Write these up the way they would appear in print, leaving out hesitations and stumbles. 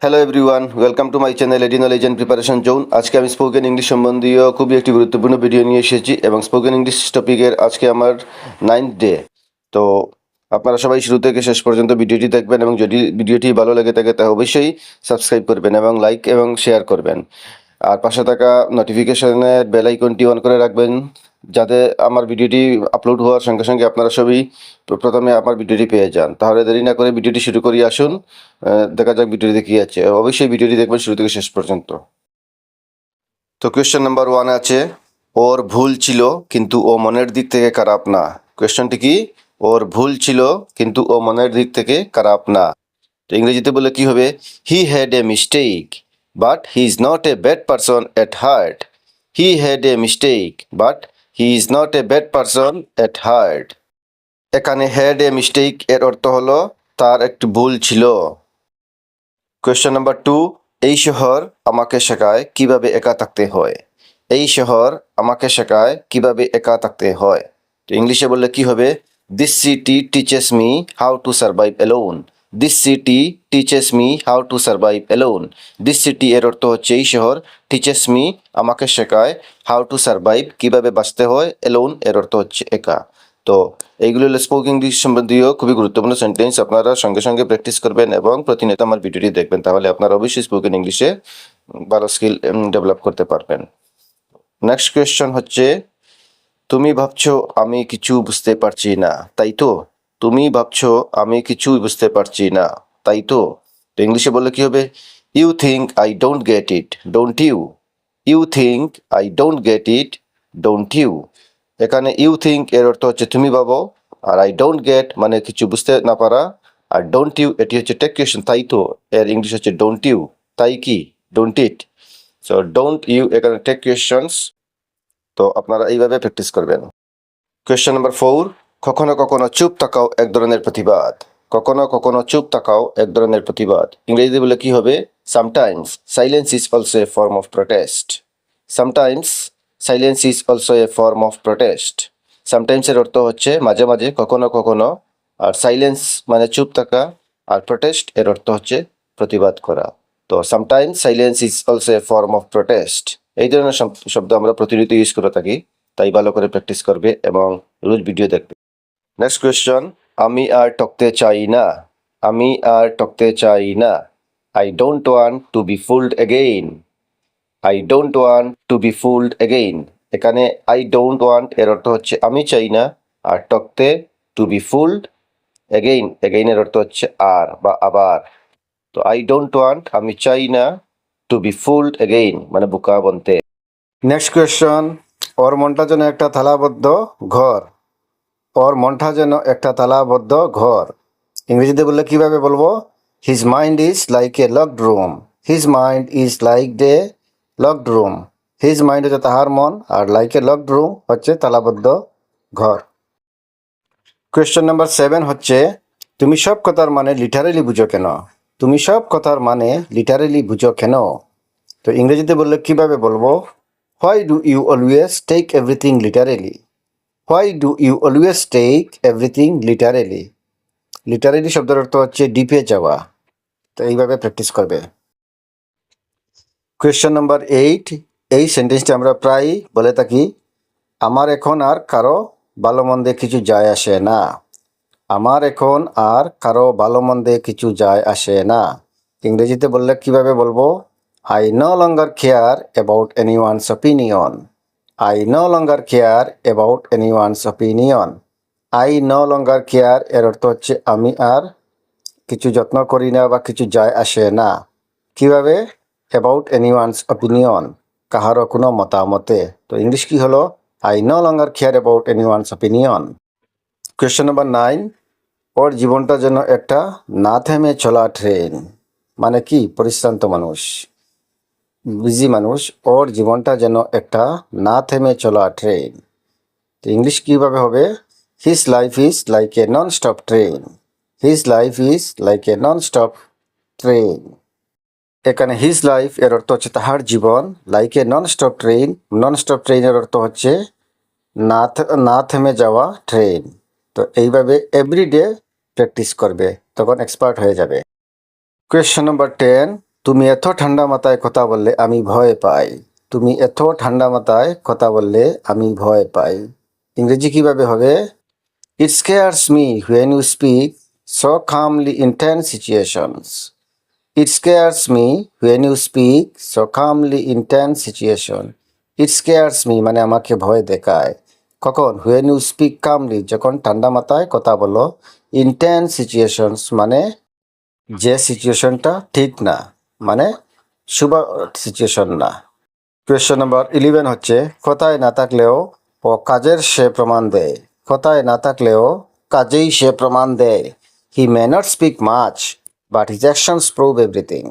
Hello everyone, welcome to my channel edi knowledge and preparation zone. আজকে আমি spoken English সম্বন্ধীয় খুবই একটি গুরুত্বপূর্ণ ভিডিও নিয়ে এসেছি এবং স্পোকেন ইংলিশ টপিকের আজকে আমার 9th ডে। তো আপনারা সবাই শুরু থেকে শেষ পর্যন্ত ভিডিওটি দেখবেন এবং যদি ভিডিওটি ভালো লেগে থাকে তা অবশ্যই সাবস্ক্রাইব করবেন এবং লাইক এবং শেয়ার করবেন। আর পাশে থাকা নোটিফিকেশনের বেল আইকনটি অন করে রাখবেন, যাতে আমার ভিডিওটি আপলোড হওয়ার সঙ্গে সঙ্গে আপনারা সবই প্রথমে আমার ভিডিওটি পেয়ে যান। তাহলে দেরি না করে ভিডিওটি শুরু করি, আসুন দেখা যাক ভিডিওটিতে কী আছে। অবশ্যই ভিডিওটি দেখবেন শুরু থেকে শেষ পর্যন্ত। তো কোয়েশ্চেন নাম্বার 1 আছে, ওর ভুল ছিল কিন্তু ও মনের দিক থেকে খারাপ না। কোয়েশ্চনটি কি? ওর ভুল ছিল কিন্তু ও মনের দিক থেকে খারাপ না। তো ইংরেজিতে বলে কি হবে? He had a mistake but he is not a bad person at heart. He had a mistake but he is not a bad person at heart. এখানে হ্যাড এ মিস্টেক এর অর্থ হলো তার একটি ভুল ছিল। কোয়েশ্চেন নাম্বার 2, এই শহর আমাকে শেখায় কিভাবে একা থাকতে হয়। এই শহর আমাকে শেখায় কিভাবে একা থাকতে হয়। তো ইংলিশে বললে কি হবে? This city teaches me how to survive alone. This city teaches me how to survive alone. This city এর অর্থ হচ্ছে এই শহর, টিচেস মি আমাকে শেখায়, হাউ টু সার্ভাইভ কিভাবে বাঁচতে হয়, অ্যালোন এর অর্থ হচ্ছে একা। তো এইগুলো হলো স্পোকেন ইংলিশ সম্বন্ধীয় খুবই গুরুত্বপূর্ণ সেন্টেন্স। আপনারা সঙ্গে সঙ্গে প্র্যাকটিস করবেন এবং প্রতিনিয়ত আমার ভিডিওটি দেখবেন, তাহলে আপনারা অবশ্যই স্পোকেন ইংলিশে ভালো স্কিল ডেভেলপ করতে পারবেন। নেক্সট কোয়েশ্চন হচ্ছে, তুমি ভাবছো আমি কিছু বুঝতে পারছি না, তাই তো? তুমি ভাবছো আমি কিছু বুঝতে পারছি না, তাই তো? তো ইংলিশে বললে কি হবে? You think I don't get it, don't you. You think I don't get it, don't you. এখানে ইউ থিঙ্ক এর অর্থ হচ্ছে তুমি ভাবো, আর আই ডোন্ট গেট মানে কিছু বুঝতে না পারা, আর ডোন্ট ইউ এটি হচ্ছে টেক কোয়েশ্চন, তাই তো এর ইংলিশ হচ্ছে ডোন্ট ইউ, তাই কি, don't it. So don't you এখানে টেক কোয়েশ্চনস। তো আপনারা এইভাবে প্র্যাকটিস করবেন। কোয়েশ্চেন নাম্বার 4, কখনো কখনো চুপ থাকাও এক ধরনের প্রতিবাদ। কখনো কখনো চুপ থাকাও এক ধরনের প্রতিবাদ। ইংরেজিতে বলে কি হবে? Sometimes silence is also a form of protest. Sometimes silence is also a form of protest. সামটাইমসের অর্থ হচ্ছে মাঝে মাঝে, কখনো কখনো, আর সাইলেন্স মানে চুপ থাকা, আর প্রোটেস্ট এর অর্থ হচ্ছে প্রতিবাদ করা। তো sometimes silence is also a form of protest, এই ধরনের শব্দ আমরা প্রতিনিয়ত ইউজ করে থাকি, তাই ভালো করে প্র্যাকটিস করবে এবং রোজ ভিডিও দেখবে। নেক্সট কোয়েশ্চন, আমি আর টকতে চাই না। আমি আর টকতে চাই না। I don't want to be fooled again. I don't want to be fooled again. এখানে আই ডোন্ট ওয়ান্ট এর অর্থ হচ্ছে আমি চাই না, আর টকতে টু বি ফুলড এগেইন, এগেইনের অর্থ হচ্ছে আর বা আবার। তো আই ডোন্ট ওয়ান্ট আমি চাই না, টু বি ফুলড এগেইন মানে বোকা বনতে। নেক্সট কোয়েশ্চন, ওর মনটা যেন একটা তালাবদ্ধ ঘর। ওর মনটা যেন একটা তালাবদ্ধ ঘর। ইংরেজিতে বললে কিভাবে বলবো? His mind is like A locked room. His mind is like A locked room. His mind হচ্ছে তাহার মন, আর লাইক এ লকড রুম হচ্ছে তালাবদ্ধ ঘর। কোয়েশ্চেন নাম্বার 7 হচ্ছে, তুমি সব কথার মানে লিটারেলি বুঝো কেন। তুমি সব কথার মানে লিটারেলি বুঝো কেন। তো ইংরেজিতে বললে কিভাবে বলবো? Why do you always take everything literally. Why do you always take everything literally. Literally শব্দের অর্থ হচ্ছে ডিপে যাওয়া। তো এইভাবে প্র্যাকটিস করবে। কোয়েশ্চেন নাম্বার 8, এই সেন্টেন্সটি আমরা প্রায় বলে থাকি, আমার এখন আর কারো ভালো মন্দে কিছু যায় আসে না। আমার এখন আর কারো ভালো মন্দে কিছু যায় আসে না। ইংরেজিতে বললে কিভাবে বলবো? I no longer care about anyone's opinion. I no longer care about anyone's opinion. I no longer care এর অর্থ হচ্ছে আমি আর কিছু যত্ন করি না বা কিছু যায় আসে না। কিভাবে? অ্যাবাউট এনিওয়ানস অপিনিয়ন, কাহারও কোনো মতামতে। তো ইংলিশ কি হলো? I no longer care about anyone's opinion. Question number 9, ওর জীবনটা যেন একটা না থেমে চলা ট্রেন। মানে কি? পরিশ্রান্ত মানুষ, বিজি মানুষ, ওর জীবনটা যেন একটা না থেমে চলা ট্রেন। তো ইংলিশ কিভাবে হবে? His life is like a non stop train. His life is like a non stop train. এখানে হিজ লাইফ এর অর্থ হচ্ছে তাহার জীবন, like a non stop train, non stop ট্রেনের অর্থ হচ্ছে না থেমে যাওয়া ট্রেন। তো এইভাবে এভরিডে প্র্যাকটিস করবে, তখন এক্সপার্ট হয়ে যাবে। কোয়েশ্চেন নাম্বার 10, তুমি এত ঠান্ডা মাথায় কথা বললে আমি ভয় পাই। তুমি এত ঠান্ডা মাথায় কথা বললে আমি ভয় পাই। ইংরেজি কিভাবে হবে? It scares me when you speak so calmly in tense situations. It scares me when you speak so calmly in tense situation. It scares me মানে আমাকে ভয় দেখায়। কখন? When you speak calmly, যখন ঠান্ডা মাথায় কথা বলো। In tense situations মানে যে সিচুয়েশনটা ঠিক না, মানে শুভ সিচুয়েশন না। কোয়েশ্চন নাম্বার 11 হচ্ছে, কথায় না থাকলেও ও কাজের সে প্রমাণ দেয়। কথায় না থাকলেও কাজেই সে প্রমাণ দেয়। He may not speak much but his actions prove everything.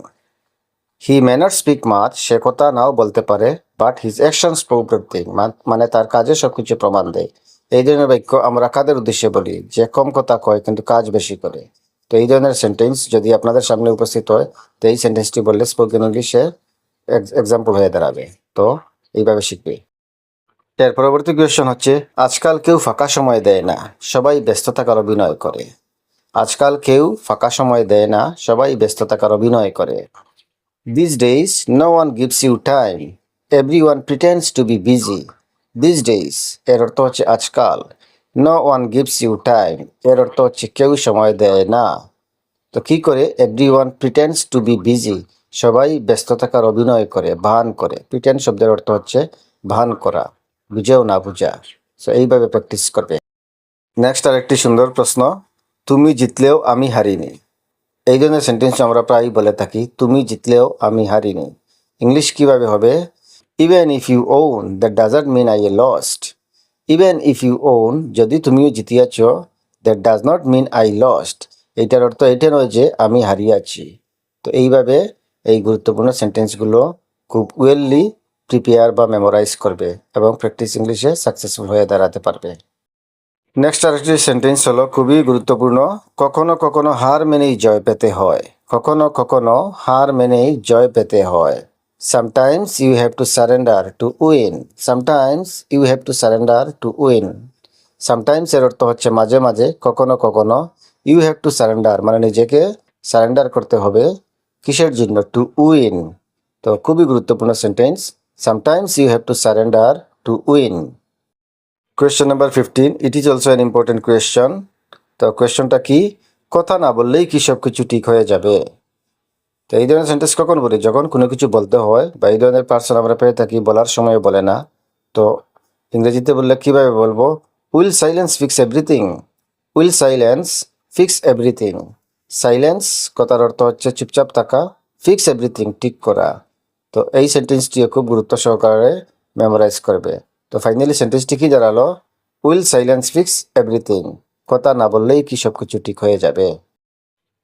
He may not speak much, সে কথা নাও বলতে পারে, but his actions prove everything, মানে তার কাজে সব কিছু প্রমাণ দেয়। এই ধরনের বাক্য আমরা কাদের উদ্দেশ্যে বলি? যে কম কথা কয় কিন্তু কাজ বেশি করে। তো এই ধরনের সেন্টেন্স যদি আপনাদের সামনে উপস্থিত হয়, তো এই সেন্টেন্সটি বললে স্পোকেন ইংলিশে এক্সাম্পল হয়ে দাঁড়াবে। তো এইভাবে শিখবে। এর পরবর্তী কোয়েশ্চন হচ্ছে, আজকাল কেউ ফাঁকা সময় দেয় না, সবাই ব্যস্ত থাকার অভিনয় করে। আজকাল কেউ ফাঁকা সময় দেয় না, সবাই ব্যস্ত থাকার অভিনয় করে। These days, no one gives you time. Everyone pretends to be busy. These days, এর অর্থ হচ্ছে আজকাল। No one gives you time, এর অর্থ হচ্ছে কেউ সময় দেয় না। তো কি করে? Everyone pretends to be busy, সবাই ব্যস্ত থাকার অভিনয় করে, ভান করে। প্রিটেন্ড শব্দের অর্থ হচ্ছে ভান করা, বুঝেও না বুঝা। সো এইভাবে প্র্যাকটিস করবে। নেক্সট আরেকটি সুন্দর প্রশ্ন, তুমি জিতলেও আমি হারিনি। এই ধরনের সেন্টেন্স আমরা প্রায়ই বলে থাকি, তুমি জিতলেও আমি হারিনি। ইংলিশ কিভাবে হবে? Even if you won that doesn't mean I a lost. Even if you won, যদি তুমিও জিতিয়াছ, that does not mean I lost, এইটার অর্থ এটা নয় যে আমি হারিয়েছি। তো এইভাবে এই গুরুত্বপূর্ণ সেন্টেন্সগুলো খুব ওয়েললি প্রিপেয়ার বা মেমোরাইজ করবে এবং প্র্যাকটিস ইংলিশে সাকসেসফুল হয়ে দাঁড়াতে পারবে। নেক্সট আরেকটি সেন্টেন্স হলো খুবই গুরুত্বপূর্ণ, কখনো কখনো হার মেনেই জয় পেতে হয়। কখনো কখনো হার মেনেই জয় পেতে হয়। Sometimes you have to surrender to win. Sometimes you have to surrender to win. Sometimes এর অর্থ হচ্ছে মাঝে মাঝে, কখনো কখনো। ইউ হ্যাভ টু সারেন্ডার মানে নিজেকে সারেন্ডার করতে হবে। কিসের জন্য? To win. তো খুবই গুরুত্বপূর্ণ sentence, sometimes you have to surrender to win. Question number 15, it is also an important question. তো কোয়েশ্চনটা কি? কথা না বললেই কি সব কিছু ঠিক হয়ে যাবে? তো এই ধরনের সেন্টেন্স কখন বলি? যখন কোনো কিছু বলতে হয় বা এই ধরনের পার্সন আমরা পেয়ে থাকি বলার সময় বলে না। তো ইংরেজিতে বললে কিভাবে বলবো? Will silence fix everything. Will silence fix everything. Silence কথার অর্থ হচ্ছে চুপচাপ থাকা, ফিক্স এভরিথিং ঠিক করা। তো এই সেন্টেন্সটিও খুব গুরুত্ব সহকারে মেমোরাইজ করবে। তো ফাইনালি সেন্টেন্সটি কি দাঁড়ালো? উইল সাইলেন্স ফিক্স এভরিথিং, কথা না বললেই কি সব কিছু ঠিক হয়ে যাবে।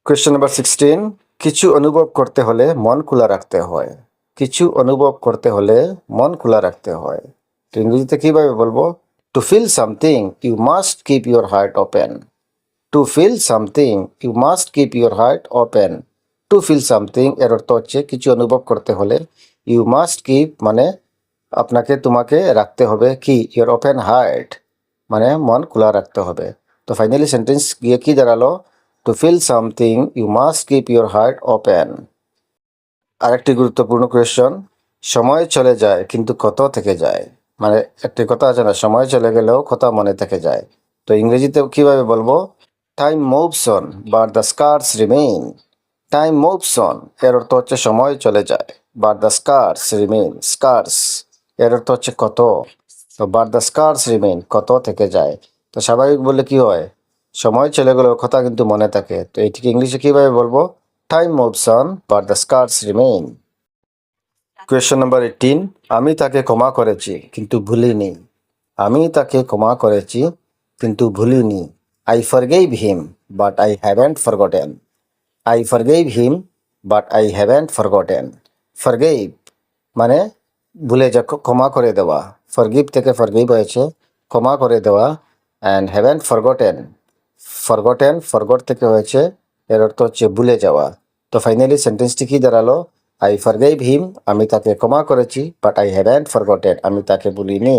কোয়েশ্চন নাম্বার 16, কিছু অনুভব করতে হলে মন খোলা রাখতে হয়। কিছু অনুভব করতে হলে মন খোলা রাখতে হয়। তো ইংরেজিতে কিভাবে বলবো? To feel something you must keep your heart open. To feel something you must keep your heart open. To feel something এর অর্থ হচ্ছে কিছু অনুভব করতে হলে ইউ মাস্ট কিপ মানে আপনাকে তোমাকে রাখতে হবে কি? ইউর ওপেন হার্ট মানে মন খোলা রাখতে হবে। তো ফাইনালি সেন্টেন্স গিয়ে কি দাঁড়ালো? To feel something you must keep your heart open. আরেকটি গুরুত্বপূর্ণ কোয়েশ্চন, সময় চলে যায় কিন্তু কত থেকে যায়। মানে একটি কথা আছে না, সময় চলে গেলেও কথা মনে থেকে যায়। তো ইংরেজিতে কিভাবে বলবো? Time moves on but the স্কার্স remain. Time moves on এর অর্থ হচ্ছে সময় চলে যায়, বাট দ্য স্কার্স রিমেইন। স্কার্স এর অর্থ হচ্ছে কত। তো বাট দ্য স্কার্স রিমেইন কত থেকে যায়। তো স্বাভাবিক বললে কি হয়? সময় চলে গেলেও কথা কিন্তু মনে থাকে। তো এইটিকে ইংলিশে কিভাবে বলবো? Time moves on but the স্কার্স remain. Question number 18, আমি তাকে ক্ষমা করেছি কিন্তু ভুলিনি। আমি তাকে ক্ষমা করেছি কিন্তু ভুলিনি। I forgive him but I haven't forgotten. I forgive him but I haven't forgotten. Forgive মানে ভুলে যা, ক্ষমা করে দেওয়া। ফরগিভ থেকে ফরগেভ হয়েছে, ক্ষমা করে দেওয়া। And haven't forgotten, forgotten forgot থেকে হয়েছে, এর অর্থ হচ্ছে ভুলে যাওয়া। তো ফাইনালি সেন্টেন্সটি কি দাঁড়ালো? আই ফরগেভ হিম আমি তাকে ক্ষমা করেছি, বাট আই হ্যাভেন্ট ফরগটেন আমি তাকে ভুলিনি।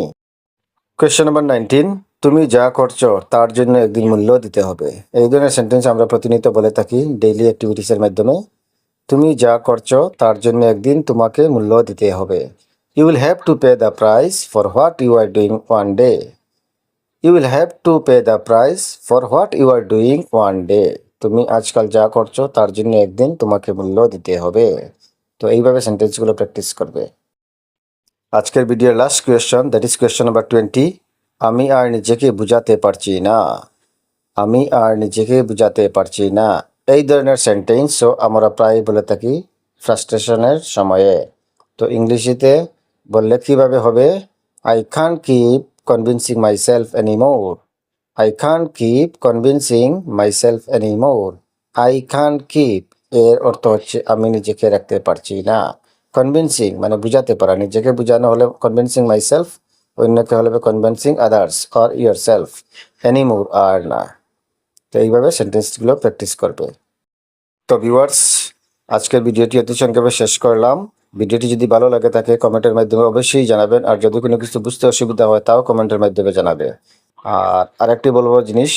কোয়েশ্চন নাম্বার 19, তুমি যা করছো তার জন্য একদিন মূল্য দিতে হবে। এই ধরনের সেন্টেন্স আমরা প্রতিনিয়ত বলে থাকি ডেইলি অ্যাক্টিভিটিসের মাধ্যমে। তুমি যা করছো তার জন্য একদিন তোমাকে মূল্য দিতে হবে। You will have to pay the price for what you are doing one day. You will have to pay the price for what you are doing one day. তুমি আজকাল যা করছো তার জন্য একদিন তোমাকে মূল্য দিতে হবে। তো এইভাবে সেন্টেন্সগুলো প্র্যাকটিস করবে। আজকের ভিডিওর last question, that is question number 20। আমি আর নিজেকে বুঝাতে পারছি না। আমি আর নিজেকে বুঝাতে পারছি না। এই ধরনের সেন্টেন্সও আমরা প্রায় বলে থাকি ফ্রাস্ট্রেশনের সময়ে। তো ইংলিশেতে বললে কিভাবে হবে? I can't keep convincing myself anymore. I can't keep convincing myself anymore. I can't keep এর অর্থ হচ্ছে আমি নিজেকে রাখতে পারছি না। কনভিন্সিং মানে বুঝাতে পারা, নিজেকে বুঝানো হলে কনভিন্সিং মাইসেলফ, অন্যকে হলে convincing others or yourself. Anymore আর না। তো এইভাবে সেন্টেন্সগুলো প্র্যাকটিস করবে। তো ভিউয়ার্স, আজকের ভিডিওটি অতি সংক্ষেপে শেষ করলাম। ভিডিওটি যদি ভালো লাগে থাকে কমেন্টের মাধ্যমে অবশ্যই জানাবেন, আর যদি কোনো কিছু বুঝতে অসুবিধা হয় তাও কমেন্টের মাধ্যমে জানাবে। আর আরেকটি বলবো জিনিস,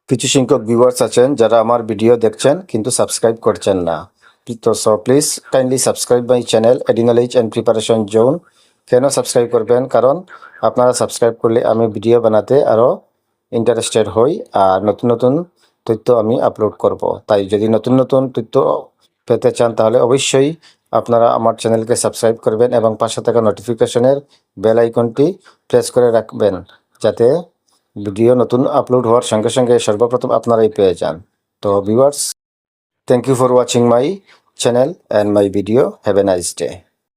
কিছু সংখ্যক ভিউয়ার্স আছেন যারা আমার ভিডিও দেখছেন কিন্তু সাবস্ক্রাইব করছেন না। তো please kindly subscribe my channel knowledge and preparation zone. কেন সাবস্ক্রাইব করবেন? কারণ আপনারা সাবস্ক্রাইব করলে আমি ভিডিও বানাতে আরও ইন্টারেস্টেড হই, আর নতুন নতুন তথ্য আমি আপলোড করব। তাই যদি নতুন নতুন তথ্য পেতে চান তাহলে অবশ্যই আপনারা আমার চ্যানেলকে সাবস্ক্রাইব করবেন এবং পাশে থাকা নোটিফিকেশনের বেল আইকনটি প্রেস করে রাখবেন, যাতে ভিডিও নতুন আপলোড হওয়ার সঙ্গে সঙ্গে সর্বপ্রথম আপনারাই পেয়ে যান। তো viewers, thank you for watching my channel and my video. Have a nice day.